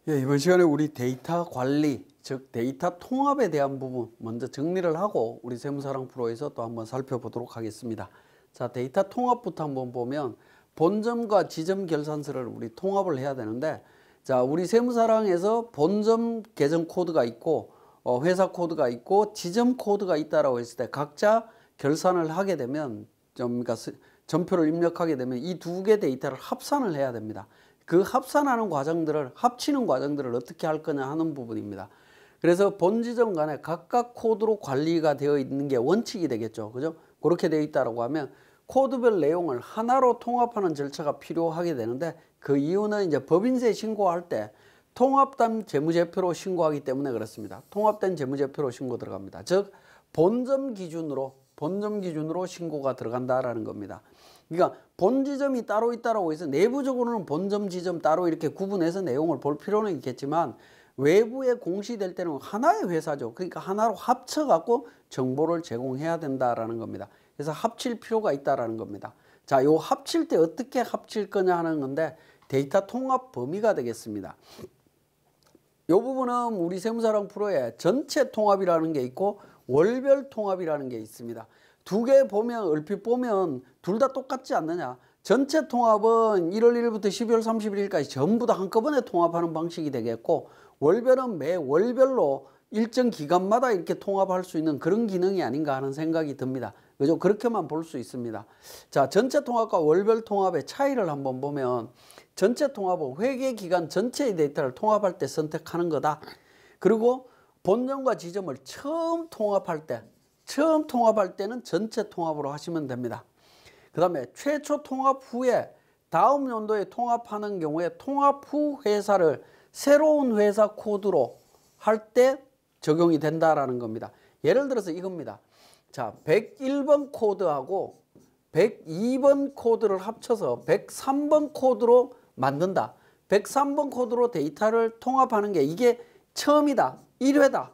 예, 이번 시간에 우리 데이터 관리, 즉 데이터 통합에 대한 부분 먼저 정리를 하고 우리 세무사랑 프로에서 또 한번 살펴보도록 하겠습니다. 자, 데이터 통합부터 한번 보면 본점과 지점 결산서를 우리 통합을 해야 되는데, 자, 우리 세무사랑에서 본점 계정 코드가 있고 회사 코드가 있고 지점 코드가 있다라고 했을 때 각자 결산을 하게 되면 그러니까 전표를 입력하게 되면 이 두 개 데이터를 합산을 해야 됩니다. 그 합산하는 과정들을, 합치는 과정들을 어떻게 할 거냐 하는 부분입니다. 그래서 본 지점 간에 각각 코드로 관리가 되어 있는 게 원칙이 되겠죠. 그죠? 그렇게 되어 있다고 하면 코드별 내용을 하나로 통합하는 절차가 필요하게 되는데, 그 이유는 이제 법인세 신고할 때 통합된 재무제표로 신고하기 때문에 그렇습니다. 통합된 재무제표로 신고 들어갑니다. 즉 본점 기준으로 신고가 들어간다라는 겁니다. 그러니까 본 지점이 따로 있다라고 해서 내부적으로는 본점 지점 따로 이렇게 구분해서 내용을 볼 필요는 있겠지만, 외부에 공시될 때는 하나의 회사죠. 그러니까 하나로 합쳐 갖고 정보를 제공해야 된다라는 겁니다. 그래서 합칠 필요가 있다라는 겁니다. 자, 요 합칠 때 어떻게 합칠 거냐 하는 건데 데이터 통합 범위가 되겠습니다. 요 부분은 우리 세무사랑 프로에 전체 통합이라는 게 있고 월별 통합이라는 게 있습니다. 두 개 보면 얼핏 보면 둘 다 똑같지 않느냐. 전체 통합은 1월 1일부터 12월 31일까지 전부 다 한꺼번에 통합하는 방식이 되겠고, 월별은 매 월별로 일정 기간마다 이렇게 통합할 수 있는 그런 기능이 아닌가 하는 생각이 듭니다. 그죠? 그렇게만 볼 수 있습니다. 자, 전체 통합과 월별 통합의 차이를 한번 보면, 전체 통합은 회계 기간 전체의 데이터를 통합할 때 선택하는 거다. 그리고 본점과 지점을 처음 통합할 때는 전체 통합으로 하시면 됩니다. 그 다음에 최초 통합 후에 다음 연도에 통합하는 경우에 통합 후 회사를 새로운 회사 코드로 할 때 적용이 된다라는 겁니다. 예를 들어서 이겁니다. 자, 101번 코드하고 102번 코드를 합쳐서 103번 코드로 만든다. 103번 코드로 데이터를 통합하는 게 이게 처음이다, 1회다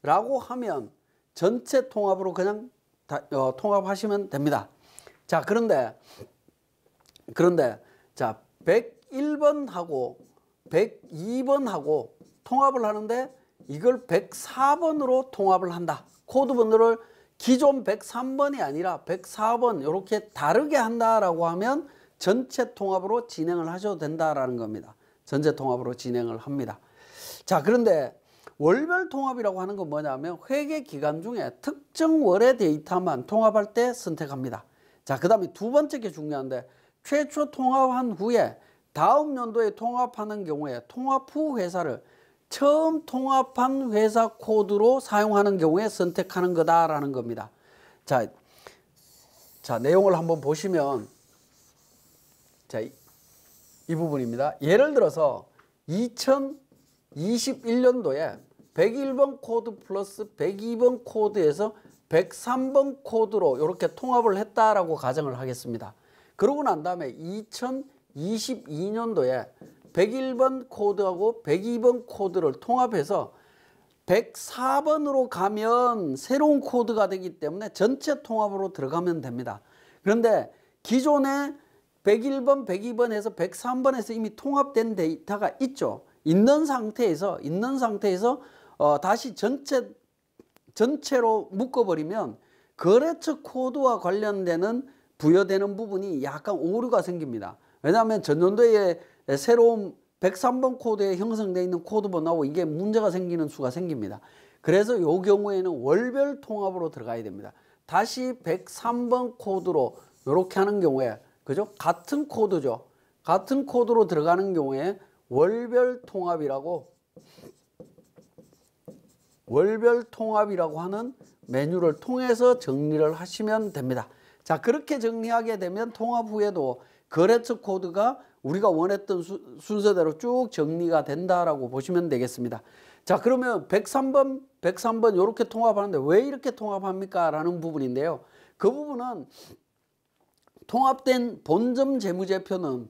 라고 하면 전체 통합으로 그냥 통합하시면 됩니다. 자, 그런데 자, 101번하고 102번하고 통합을 하는데 이걸 104번으로 통합을 한다. 코드 번호를 기존 103번이 아니라 104번 이렇게 다르게 한다라고 하면 전체 통합으로 진행을 하셔도 된다라는 겁니다. 전체 통합으로 진행을 합니다. 자, 그런데 월별 통합이라고 하는 건 뭐냐면 회계 기간 중에 특정 월의 데이터만 통합할 때 선택합니다. 자, 그 다음에 두 번째 게 중요한데, 최초 통합한 후에 다음 연도에 통합하는 경우에 통합 후 회사를 처음 통합한 회사 코드로 사용하는 경우에 선택하는 거다라는 겁니다. 자, 내용을 한번 보시면, 자, 이 부분입니다. 예를 들어서 2021년도에 101번 코드 플러스 102번 코드에서 103번 코드로 이렇게 통합을 했다라고 가정을 하겠습니다. 그러고 난 다음에 2022년도에 101번 코드하고 102번 코드를 통합해서 104번으로 가면 새로운 코드가 되기 때문에 전체 통합으로 들어가면 됩니다. 그런데 기존에 101번, 102번에서 103번에서 이미 통합된 데이터가 있죠. 있는 상태에서 다시 전체로 묶어버리면 거래처 코드와 관련되는 부여되는 부분이 약간 오류가 생깁니다. 왜냐하면 전년도에 새로운 103번 코드에 형성되어 있는 코드 번호하고 이게 문제가 생기는 수가 생깁니다. 그래서 이 경우에는 월별 통합으로 들어가야 됩니다. 다시 103번 코드로 이렇게 하는 경우에, 그죠? 같은 코드죠. 같은 코드로 들어가는 경우에 월별 통합이라고 하는 메뉴를 통해서 정리를 하시면 됩니다. 자, 그렇게 정리하게 되면 통합 후에도 거래처 코드가 우리가 원했던 순서대로 쭉 정리가 된다라고 보시면 되겠습니다. 자, 그러면 103번 이렇게 통합하는데 왜 이렇게 통합합니까? 라는 부분인데요. 그 부분은 통합된 본점 재무제표는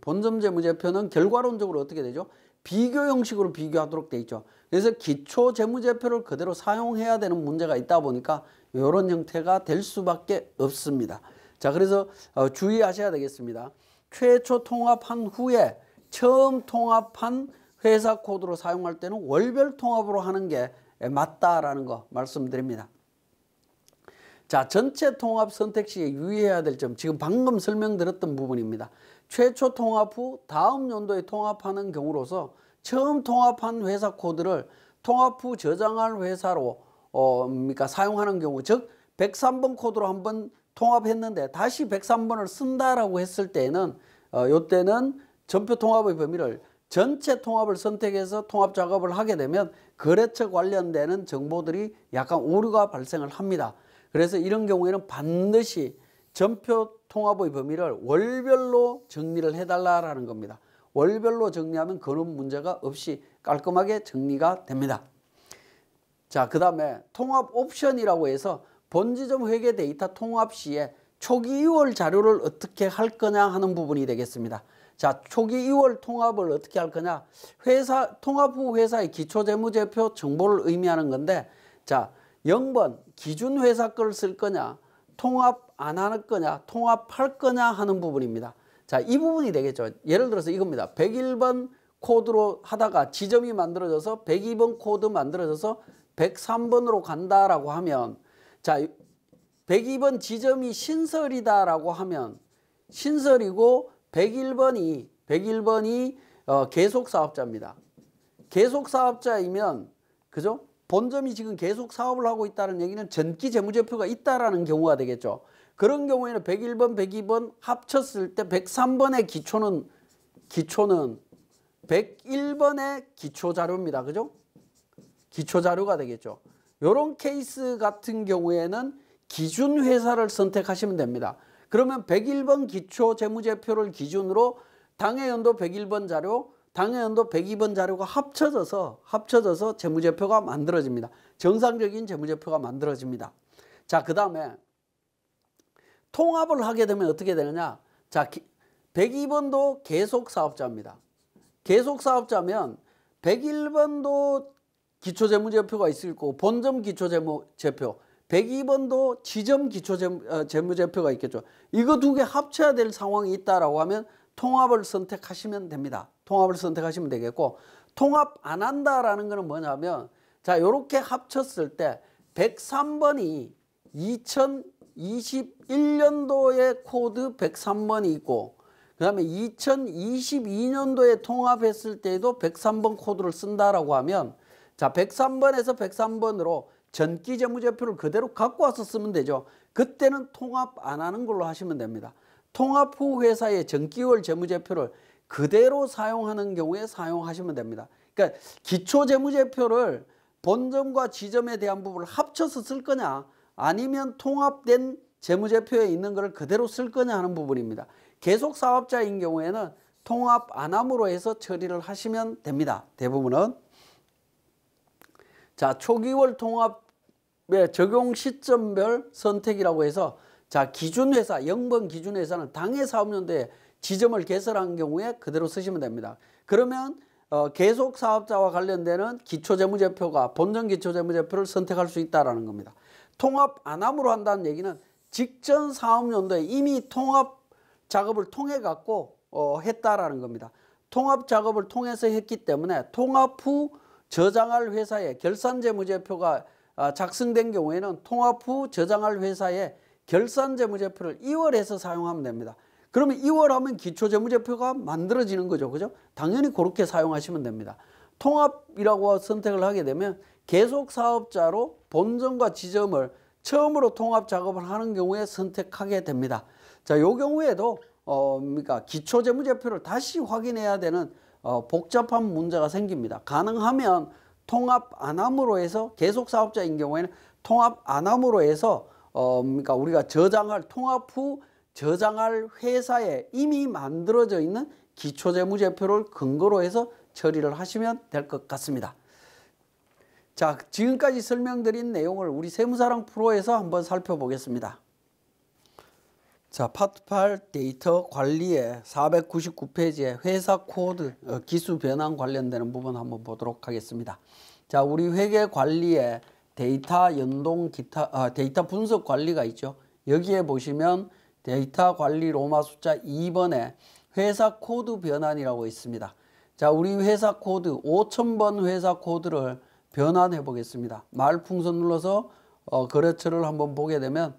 결과론적으로 어떻게 되죠? 비교 형식으로 비교하도록 돼 있죠. 그래서 기초 재무제표를 그대로 사용해야 되는 문제가 있다 보니까 이런 형태가 될 수밖에 없습니다. 자, 그래서 주의하셔야 되겠습니다. 최초 통합한 후에 처음 통합한 회사 코드로 사용할 때는 월별 통합으로 하는 게 맞다라는 거 말씀드립니다. 자, 전체 통합 선택 시에 유의해야 될 점, 지금 방금 설명드렸던 부분입니다. 최초 통합 후 다음 연도에 통합하는 경우로서 처음 통합한 회사 코드를 통합 후 저장할 회사로 사용하는 경우, 즉 103번 코드로 한번 통합했는데 다시 103번을 쓴다라고 했을 때는 이때는 전표 통합의 범위를 전체 통합을 선택해서 통합 작업을 하게 되면 거래처 관련되는 정보들이 약간 오류가 발생을 합니다. 그래서 이런 경우에는 반드시 전표 통합의 범위를 월별로 정리를 해달라는 겁니다. 월별로 정리하면 그런 문제가 없이 깔끔하게 정리가 됩니다. 자, 그 다음에 통합 옵션이라고 해서 본지점 회계 데이터 통합 시에 초기 2월 자료를 어떻게 할 거냐 하는 부분이 되겠습니다. 자, 초기 2월 통합을 어떻게 할 거냐, 통합 후 회사의 기초재무제표 정보를 의미하는 건데, 자, 0번 기준 회사 걸 쓸 거냐, 통합 안 할 거냐, 통합할 거냐 하는 부분입니다. 자, 이 부분이 되겠죠. 예를 들어서 이겁니다. 101번 코드로 하다가 지점이 만들어져서 102번 코드 만들어져서 103번으로 간다라고 하면, 자, 102번 지점이 신설이다라고 하면 신설이고 101번이 계속 사업자입니다. 계속 사업자이면, 그죠? 본점이 지금 계속 사업을 하고 있다는 얘기는 전기 재무제표가 있다라는 경우가 되겠죠. 그런 경우에는 101번, 102번 합쳤을 때 103번의 기초는 101번의 기초 자료입니다. 그죠? 기초 자료가 되겠죠. 이런 케이스 같은 경우에는 기준 회사를 선택하시면 됩니다. 그러면 101번 기초 재무제표를 기준으로 당해 연도 101번 자료, 당해 연도 102번 자료가 합쳐져서 재무제표가 만들어집니다. 정상적인 재무제표가 만들어집니다. 자, 그 다음에 통합을 하게 되면 어떻게 되느냐. 자, 102번도 계속 사업자입니다. 계속 사업자면 101번도 기초재무제표가 있을 거고 본점 기초재무제표, 102번도 지점 기초재무제표가 있겠죠. 이거 두 개 합쳐야 될 상황이 있다라고 하면 통합을 선택하시면 됩니다. 통합을 선택하시면 되겠고, 통합 안 한다라는 거는 뭐냐면, 자, 요렇게 합쳤을 때 103번이 2021년도에 코드 103번이 있고, 그 다음에 2022년도에 통합했을 때에도 103번 코드를 쓴다라고 하면, 자, 103번에서 103번으로 전기 재무제표를 그대로 갖고 와서 쓰면 되죠. 그때는 통합 안 하는 걸로 하시면 됩니다. 통합 후 회사의 전기월 재무제표를 그대로 사용하는 경우에 사용하시면 됩니다. 그러니까 기초 재무제표를 본점과 지점에 대한 부분을 합쳐서 쓸 거냐, 아니면 통합된 재무제표에 있는 것을 그대로 쓸 거냐 하는 부분입니다. 계속 사업자인 경우에는 통합 안 함으로 해서 처리를 하시면 됩니다. 대부분은. 자, 초기월 통합의 적용 시점별 선택이라고 해서, 자, 기준회사, 0번 기준회사는 당해 사업연도에 지점을 개설한 경우에 그대로 쓰시면 됩니다. 그러면 계속 사업자와 관련되는 기초재무제표가 본점 기초재무제표를 선택할 수 있다는 겁니다. 통합 안 함으로 한다는 얘기는 직전 사업연도에 이미 통합 작업을 통해 갖고 했다라는 겁니다. 통합 작업을 통해서 했기 때문에 통합 후 저장할 회사에 결산재무제표가 작성된 경우에는 통합 후 저장할 회사에 결산재무제표를 이월해서 사용하면 됩니다. 그러면 이월하면 기초재무제표가 만들어지는 거죠. 그죠? 당연히 그렇게 사용하시면 됩니다. 통합이라고 선택을 하게 되면 계속 사업자로 본점과 지점을 처음으로 통합 작업을 하는 경우에 선택하게 됩니다. 자, 요 경우에도 기초재무제표를 다시 확인해야 되는 복잡한 문제가 생깁니다. 가능하면 통합 안 함으로 해서, 계속 사업자인 경우에는 통합 안 함으로 해서 우리가 통합 후 저장할 회사에 이미 만들어져 있는 기초재무제표를 근거로 해서 처리를 하시면 될 것 같습니다. 자, 지금까지 설명드린 내용을 우리 세무사랑 프로에서 한번 살펴보겠습니다. 자, 파트 8 데이터 관리의 499페이지에 회사 코드 기수 변환 관련되는 부분 한번 보도록 하겠습니다. 자, 우리 회계 관리에 데이터 연동 데이터 분석 관리가 있죠. 여기에 보시면 데이터 관리 로마 숫자 2번에 회사 코드 변환이라고 있습니다. 자, 우리 회사 코드 5000번 회사 코드를 변환해 보겠습니다. 말풍선 눌러서 거래처를 한번 보게 되면,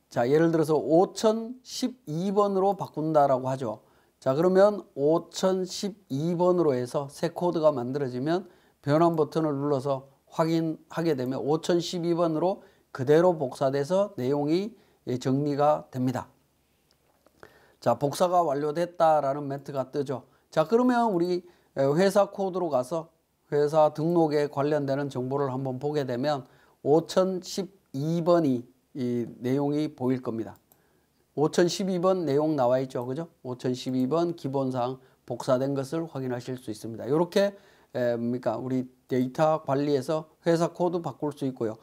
자, 예를 들어서 5012번으로 바꾼다라고 하죠. 자, 그러면 5012번으로 해서 새 코드가 만들어지면 변환 버튼을 눌러서 확인하게 되면 5012번으로 그대로 복사돼서 내용이 정리가 됩니다. 자, 복사가 완료됐다라는 멘트가 뜨죠. 자, 그러면 우리 회사 코드로 가서 회사 등록에 관련되는 정보를 한번 보게 되면 5012번이 이 내용이 보일 겁니다. 5012번 내용 나와 있죠. 그죠? 5012번 기본사항 복사된 것을 확인하실 수 있습니다. 이렇게 우리 데이터 관리에서 회사 코드 바꿀 수 있고요.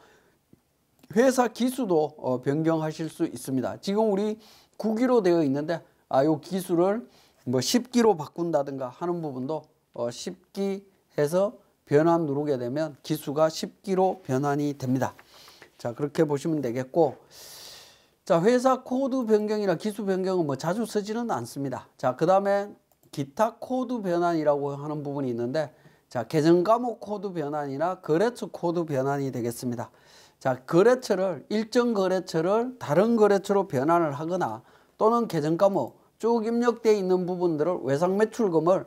회사 기수도 변경하실 수 있습니다. 지금 우리 9기로 되어 있는데 요 기수를 뭐 10기로 바꾼다든가 하는 부분도 10기 해서 변환 누르게 되면 기수가 10기로 변환이 됩니다. 자, 그렇게 보시면 되겠고, 자, 회사 코드 변경이나 기수 변경은 뭐 자주 쓰지는 않습니다. 자, 그 다음에 기타 코드 변환이라고 하는 부분이 있는데, 자, 계정 과목 코드 변환이나 거래처 코드 변환이 되겠습니다. 자, 거래처를 일정 거래처를 다른 거래처로 변환을 하거나 또는 계정 과목 쭉 입력되어 있는 부분들을 외상 매출금을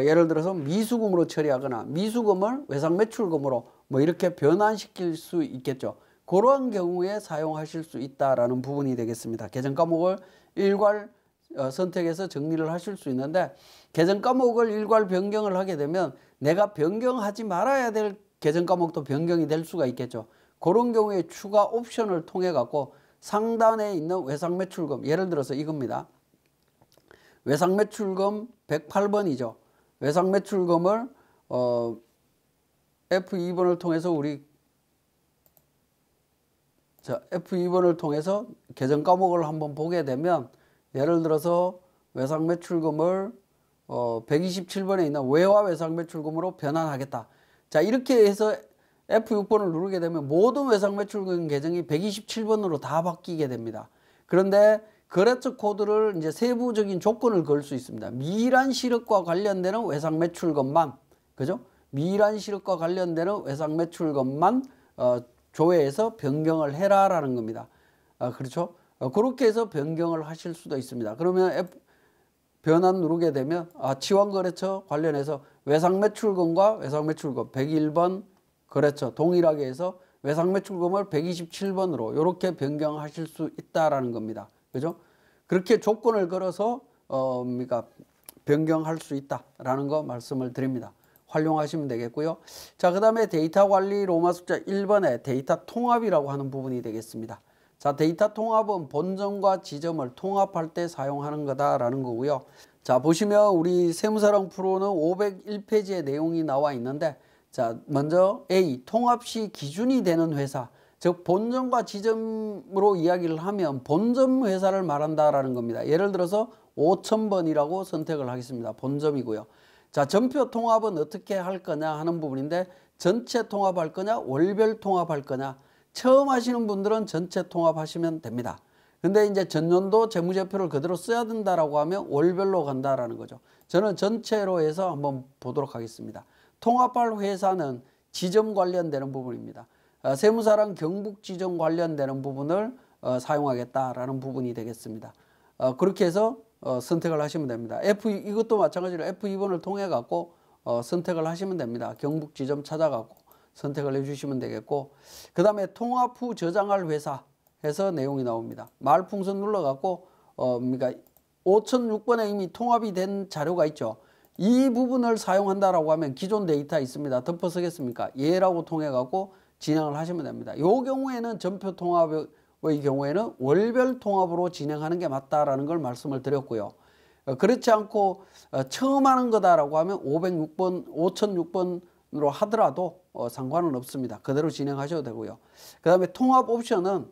예를 들어서 미수금으로 처리하거나 미수금을 외상 매출금으로 뭐 이렇게 변환시킬 수 있겠죠. 그러한 경우에 사용하실 수 있다라는 부분이 되겠습니다. 계정 과목을 일괄 선택해서 정리를 하실 수 있는데, 계정 과목을 일괄 변경을 하게 되면 내가 변경하지 말아야 될 계정 과목도 변경이 될 수가 있겠죠. 그런 경우에 추가 옵션을 통해 갖고 상단에 있는 외상 매출금, 예를 들어서 이겁니다. 외상 매출금 108번이죠. 외상 매출금을 F2번을 통해서 F2번을 통해서 계정 과목을 한번 보게 되면, 예를 들어서 외상 매출금을 127번에 있는 외화 외상 매출금으로 변환하겠다. 자, 이렇게 해서 F6번을 누르게 되면 모든 외상 매출금 계정이 127번으로 다 바뀌게 됩니다. 그런데 거래처 코드를 이제 세부적인 조건을 걸 수 있습니다. 미란 실업과 관련되는 외상 매출금만, 그죠? 미란 실업과 관련되는 외상 매출금만 조회해서 변경을 해라라는 겁니다. 그렇죠? 그렇게 해서 변경을 하실 수도 있습니다. 그러면 변환 누르게 되면 치환거래처 관련해서 외상 매출금과 외상 매출금 101번 거래처 동일하게 해서 외상 매출금을 127번으로 이렇게 변경하실 수 있다라는 겁니다. 그죠? 그렇게 조건을 걸어서 변경할 수 있다라는 거 말씀을 드립니다. 활용하시면 되겠고요. 자, 그 다음에 데이터 관리 로마 숫자 1번에 데이터 통합이라고 하는 부분이 되겠습니다. 자, 데이터 통합은 본점과 지점을 통합할 때 사용하는 거다라는 거고요. 자, 보시면 우리 세무사랑 프로는 501페이지에 내용이 나와 있는데, 자, 먼저 A, 통합 시 기준이 되는 회사, 즉 본점과 지점으로 이야기를 하면 본점 회사를 말한다라는 겁니다. 예를 들어서 5000번이라고 선택을 하겠습니다. 본점이고요. 자, 전표 통합은 어떻게 할 거냐 하는 부분인데, 전체 통합할 거냐 월별 통합할 거냐, 처음 하시는 분들은 전체 통합하시면 됩니다. 근데 이제 전년도 재무제표를 그대로 써야 된다라고 하면 월별로 간다라는 거죠. 저는 전체로 해서 한번 보도록 하겠습니다. 통합할 회사는 지점 관련되는 부분입니다. 세무사랑 경북 지점 관련되는 부분을 사용하겠다라는 부분이 되겠습니다. 그렇게 해서 선택을 하시면 됩니다. 이것도 마찬가지로 F2번을 통해 갖고 선택을 하시면 됩니다. 경북 지점 찾아갖고 선택을 해주시면 되겠고, 그 다음에 통합 후 저장할 회사 해서 내용이 나옵니다. 말풍선 눌러갖고 5006번에 이미 통합이 된 자료가 있죠. 이 부분을 사용한다라고 하면 기존 데이터 있습니다. 덮어 쓰겠습니까? 예라고 통해 갖고 진행을 하시면 됩니다. 이 경우에는 전표 통합의 경우에는 월별 통합으로 진행하는 게 맞다라는 걸 말씀을 드렸고요. 그렇지 않고 처음 하는 거다라고 하면 5006번으로 하더라도 상관은 없습니다. 그대로 진행하셔도 되고요. 그 다음에 통합 옵션은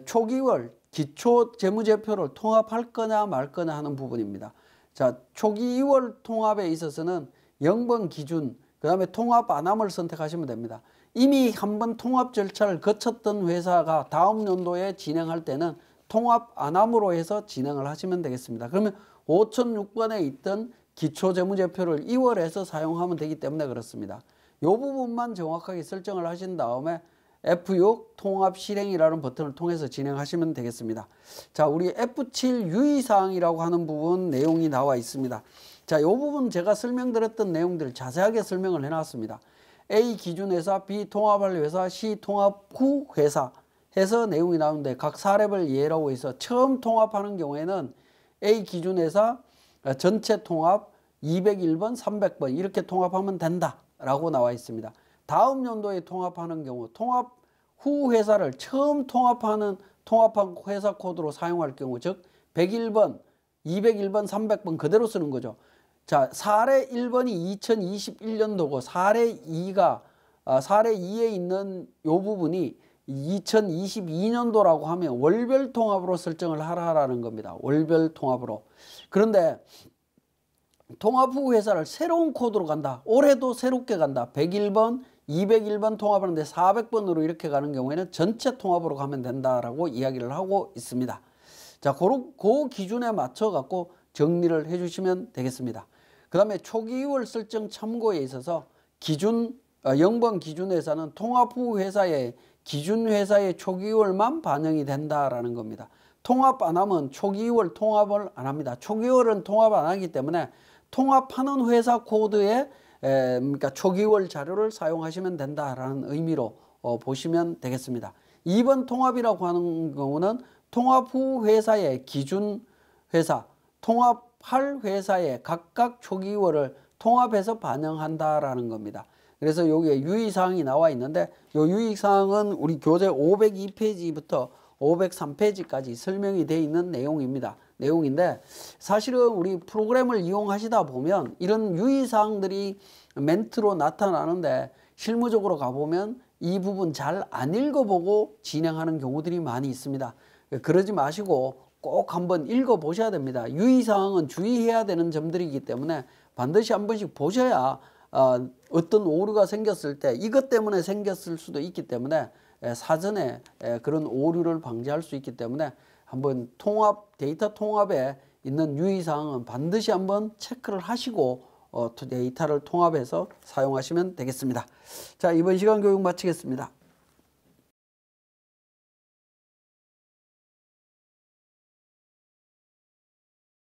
초기월 기초 재무제표를 통합할 거냐 말 거냐 하는 부분입니다. 자, 초기 2월 통합에 있어서는 0번 기준, 그 다음에 통합 안함을 선택하시면 됩니다. 이미 한번 통합 절차를 거쳤던 회사가 다음 연도에 진행할 때는 통합 안함으로 해서 진행을 하시면 되겠습니다. 그러면 5006번에 있던 기초재무제표를 이월해서 사용하면 되기 때문에 그렇습니다. 이 부분만 정확하게 설정을 하신 다음에 F6 통합 실행이라는 버튼을 통해서 진행하시면 되겠습니다. 자, 우리 F7 유의사항이라고 하는 부분 내용이 나와 있습니다. 자, 이 부분 제가 설명드렸던 내용들 자세하게 설명을 해놨습니다. A 기준회사, B 통합할 회사, C 통합 후 회사 해서 내용이 나오는데 각 사례별 예라고 해서 처음 통합하는 경우에는 A 기준회사 전체 통합 201번, 300번 이렇게 통합하면 된다라고 나와 있습니다. 다음 연도에 통합하는 경우 통합 후 회사를 처음 통합한 회사 코드로 사용할 경우 즉 101번, 201번, 300번 그대로 쓰는 거죠. 자, 사례 1번이 2021년도고 사례 2에 있는 이 부분이 2022년도라고 하면 월별 통합으로 설정을 하라는 겁니다. 월별 통합으로. 그런데 통합 후 회사를 새로운 코드로 간다. 올해도 새롭게 간다. 101번, 201번 통합하는데 400번으로 이렇게 가는 경우에는 전체 통합으로 가면 된다라고 이야기를 하고 있습니다. 자, 그 기준에 맞춰 갖고 정리를 해 주시면 되겠습니다. 그 다음에 초기 2월 설정 참고에 있어서 영번 기준회사는 통합 후 회사의 기준회사의 초기 2월만 반영이 된다라는 겁니다. 통합 안 하면 초기 2월 통합을 안 합니다. 초기 2월은 통합 안 하기 때문에 통합하는 회사 코드에 그러니까 초기 2월 자료를 사용하시면 된다라는 의미로 보시면 되겠습니다. 2번 통합이라고 하는 경우는 통합 후 회사의 기준 회사, 통합할 회사의 각각 초기 2월을 통합해서 반영한다라는 겁니다. 그래서 여기에 유의사항이 나와 있는데 이 유의사항은 우리 교재 502페이지부터 503페이지까지 설명이 되어 있는 내용인데 사실은 우리 프로그램을 이용하시다 보면 이런 유의사항들이 멘트로 나타나는데 실무적으로 가보면 이 부분 잘 안 읽어보고 진행하는 경우들이 많이 있습니다. 그러지 마시고 꼭 한번 읽어보셔야 됩니다. 유의사항은 주의해야 되는 점들이기 때문에 반드시 한 번씩 보셔야 어떤 오류가 생겼을 때 이것 때문에 생겼을 수도 있기 때문에 사전에 그런 오류를 방지할 수 있기 때문에 한번 데이터 통합에 있는 유의사항은 반드시 한번 체크를 하시고 데이터를 통합해서 사용하시면 되겠습니다. 자, 이번 시간 교육 마치겠습니다.